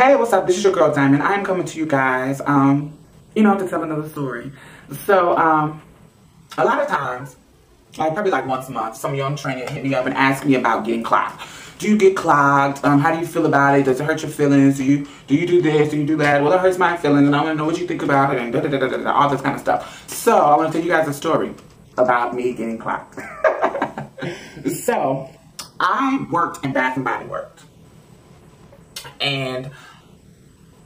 Hey, what's up? This is your girl Diamond. I'm coming to you guys, to tell another story. So, a lot of times, like probably like once a month, some young trainer hit me up and ask me about getting clogged. Do you get clogged? How do you feel about it? Does it hurt your feelings? Do you do this? Do you do that? Well, it hurts my feelings, and I want to know what you think about it, and all this kind of stuff. So, I want to tell you guys a story about me getting clogged. So, I worked in Bath and Body Works. And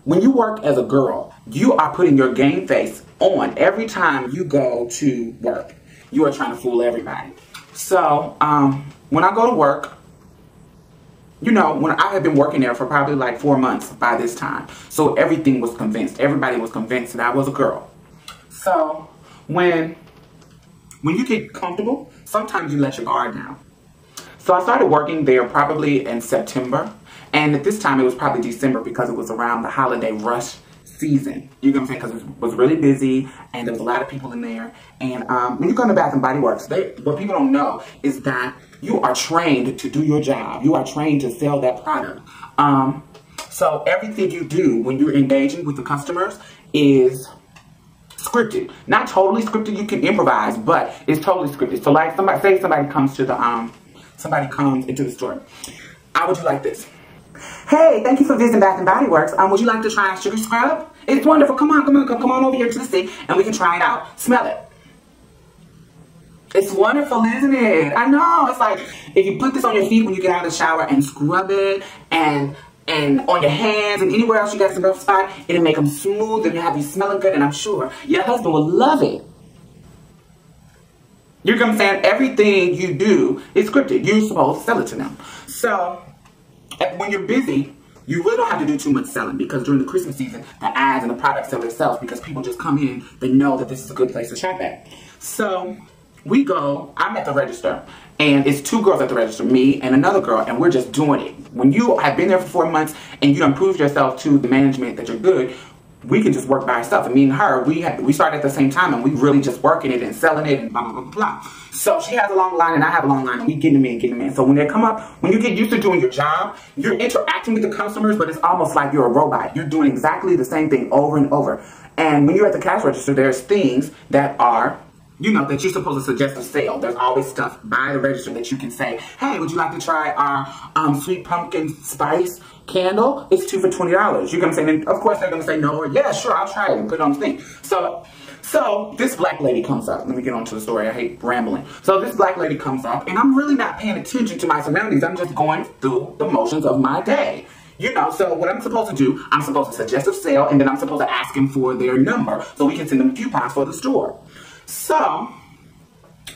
when you work as a girl, you are putting your game face on every time you go to work. You are trying to fool everybody. So, when I go to work, when I had been working there for probably like 4 months by this time. So everything was convinced. Everybody was convinced that I was a girl. So when you get comfortable, sometimes you let your guard down. So I started working there probably in September. And at this time, it was probably December because it was around the holiday rush season. You know what I'm saying? Because it was really busy and there was a lot of people in there. And when you go to Bath and Body Works, what people don't know is that you are trained to do your job. You are trained to sell that product. So everything you do when you're engaging with the customers is scripted. Not totally scripted. You can improvise, but it's totally scripted. So like somebody comes to the somebody comes into the store. How would you like this? Hey, thank you for visiting Bath and Body Works. Would you like to try a sugar scrub? It's wonderful. Come on over here to the sink and we can try it out. Smell it. It's wonderful, isn't it? I know. It's like if you put this on your feet when you get out of the shower and scrub it and on your hands and anywhere else you got some rough spot, it'll make them smooth and have you smelling good, and I'm sure your husband will love it. You know what I'm saying? Everything you do is scripted. You're supposed to sell it to them. So when you're busy, you really don't have to do too much selling, because during the Christmas season, the ads and the products sell themselves because people just come in, they know that this is a good place to shop at. So I'm at the register, and it's 2 girls at the register, me and another girl, and we're just doing it. When you have been there for 4 months and you done proved yourself to the management that you're good, we can just work by ourselves. And me and her, we started at the same time, and we really just working it and selling it and blah, blah, blah, blah. So she has a long line and I have a long line, and we getting them in. So when they come up, when you get used to doing your job, you're interacting with the customers, but it's almost like you're a robot. You're doing exactly the same thing over and over. And when you're at the cash register, there's things that are, that you're supposed to suggest a sale. There's always stuff by the register that you can say, hey, would you like to try our sweet pumpkin spice candle? It's 2 for $20. You know what I'm saying? And of course they're going to say no, or yeah, sure, I'll try it and put it on the thing. So this black lady comes up. Let me get on to the story. I hate rambling. So this black lady comes up, and I'm really not paying attention to my surroundings. I'm just going through the motions of my day. So what I'm supposed to do, I'm supposed to suggest a sale, and then I'm supposed to ask them for their number so we can send them coupons for the store. So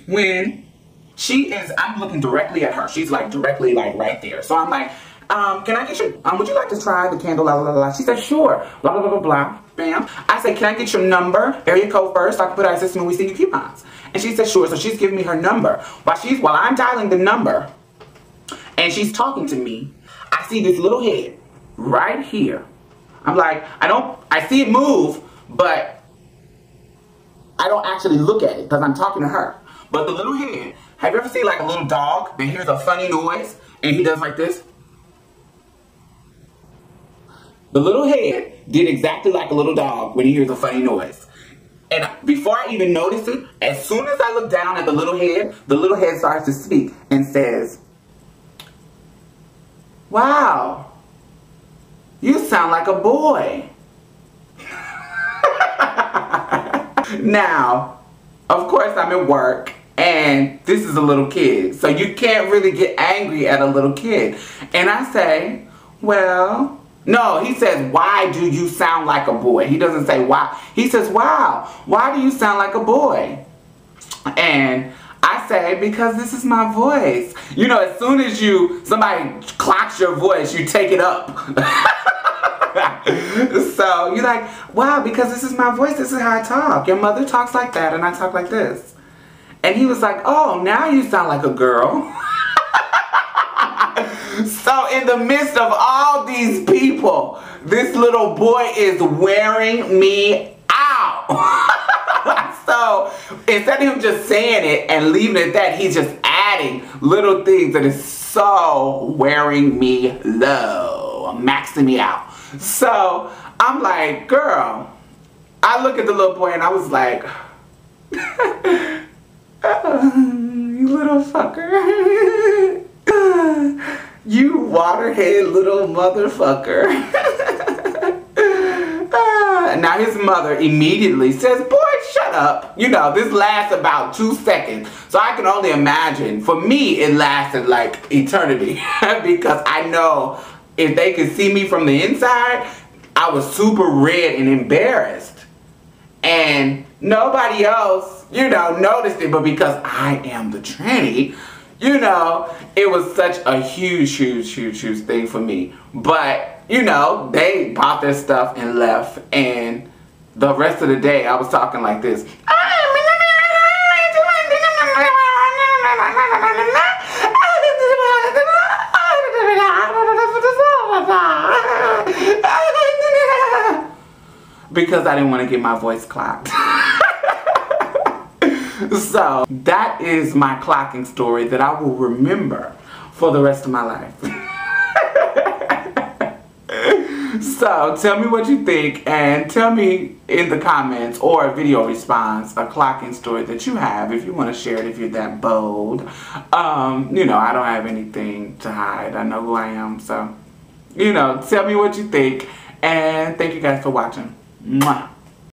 when I'm looking directly at her. She's like directly like right there. So I'm like, can I get your, would you like to try the candle, blah, blah, blah. She said, sure, blah, blah, blah, blah, blah, bam. I said, can I get your number, area code first, so I can put our system and we send you coupons? And she said, sure. So she's giving me her number. While I'm dialing the number and she's talking to me, I see this little head right here. I'm like, I see it move, but I don't actually look at it because I'm talking to her. But the little head, have you ever seen like a little dog that hears a funny noise and he does like this? The little head did exactly like a little dog when he hears a funny noise. And before I even notice it, as soon as I look down at the little head starts to speak and says, wow, you sound like a boy. Now, of course I'm at work and this is a little kid. So you can't really get angry at a little kid. And I say, well, no, he says, why do you sound like a boy? He doesn't say why. He says, wow, why do you sound like a boy? And I say, because this is my voice. As soon as somebody clocks your voice, you take it up. So you're like, wow, because this is my voice, this is how I talk. Your mother talks like that and I talk like this. And he was like, oh, now you sound like a girl. So in the midst of all these people, this little boy is wearing me out. So instead of him just saying it and leaving it at that, he's just adding little things that is so wearing me low, maxing me out. So I'm like, girl, I look at the little boy and I was like, you little fucker. You waterhead little motherfucker. Now his mother immediately says, boy, shut up. You know, this lasts about 2 seconds. So I can only imagine. For me, it lasted like eternity. Because I know if they could see me from the inside, I was super red and embarrassed. And nobody else, you know, noticed it. But because I am the tranny, you know, it was such a huge thing for me. But, you know, they bought their stuff and left. And the rest of the day, I was talking like this. Because I didn't want to get my voice clocked. So, that is my clocking story that I will remember for the rest of my life. So, tell me what you think and tell me in the comments or a video response a clocking story that you have if you want to share it, if you're that bold. You know, I don't have anything to hide. I know who I am, so, you know, tell me what you think and thank you guys for watching. Mwah.